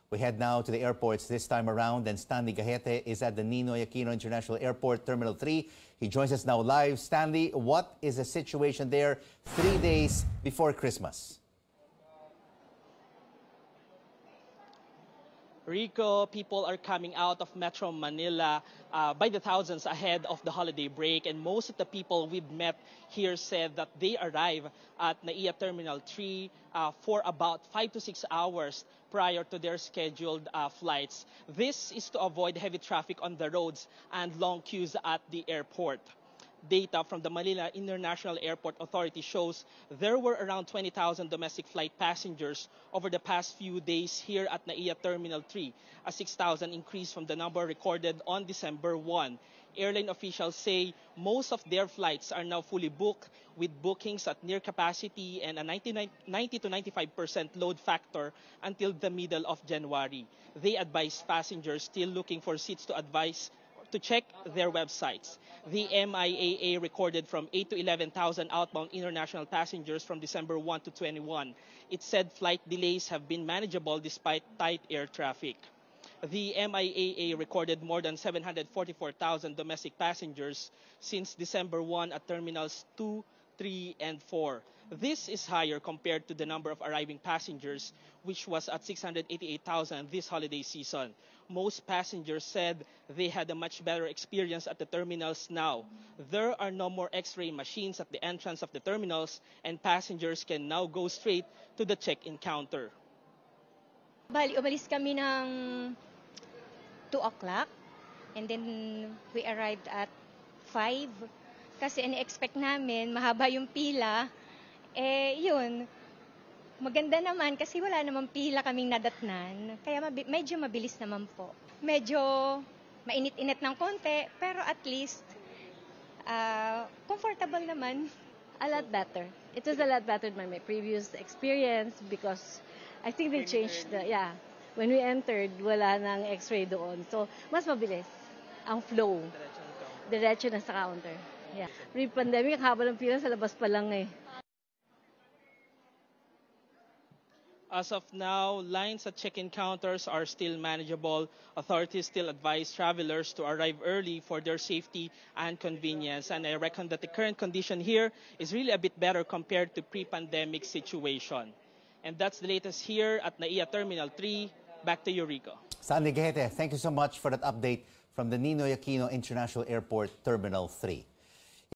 We head now to the airports this time around, and Stanley Gahete is at the Ninoy Aquino International Airport, Terminal 3. He joins us now live. Stanley, what is the situation there 3 days before Christmas? Rico, people are coming out of Metro Manila by the thousands ahead of the holiday break, and most of the people we've met here said that they arrive at NAIA Terminal 3 for about 5 to 6 hours prior to their scheduled flights. This is to avoid heavy traffic on the roads and long queues at the airport. Data from the Manila International Airport Authority shows there were around 20,000 domestic flight passengers over the past few days here at NAIA Terminal 3, a 6,000 increase from the number recorded on December 1. Airline officials say most of their flights are now fully booked, with bookings at near capacity and a 90 to 95% load factor until the middle of January. They advise passengers still looking for seats to check their websites. The MIAA recorded from 8 to 11,000 outbound international passengers from December 1 to 21. It said flight delays have been manageable despite tight air traffic. The MIAA recorded more than 744,000 domestic passengers since December 1 at Terminals 2, 3, and 4. This is higher compared to the number of arriving passengers, which was at 688,000 this holiday season. Most passengers said they had a much better experience at the terminals now. There are no more X-ray machines at the entrance of the terminals, and passengers can now go straight to the check-in counter. Bali, umalis kami ng 2 o'clock and then we arrived at 5 kasi ini-expect namin mahaba yung pila. Yun, maganda naman kasi wala namang pila kaming nadatnan. Kaya medyo mabilis naman po. Medyo mainit-init ng konti, pero at least comfortable naman. A lot better. It was a lot better than my previous experience because I think they changed when we entered, wala nang X-ray doon. So, mas mabilis ang flow. Diretso na sa counter. Yeah. Pre-pandemic, haba ng pila sa labas pa lang eh. As of now, lines at check-in counters are still manageable. Authorities still advise travelers to arrive early for their safety and convenience. And I reckon that the current condition here is really a bit better compared to pre-pandemic situation. And that's the latest here at NAIA Terminal 3. Back to you, Rico. Stanley Gahete, thank you so much for that update from the Ninoy Aquino International Airport, Terminal 3.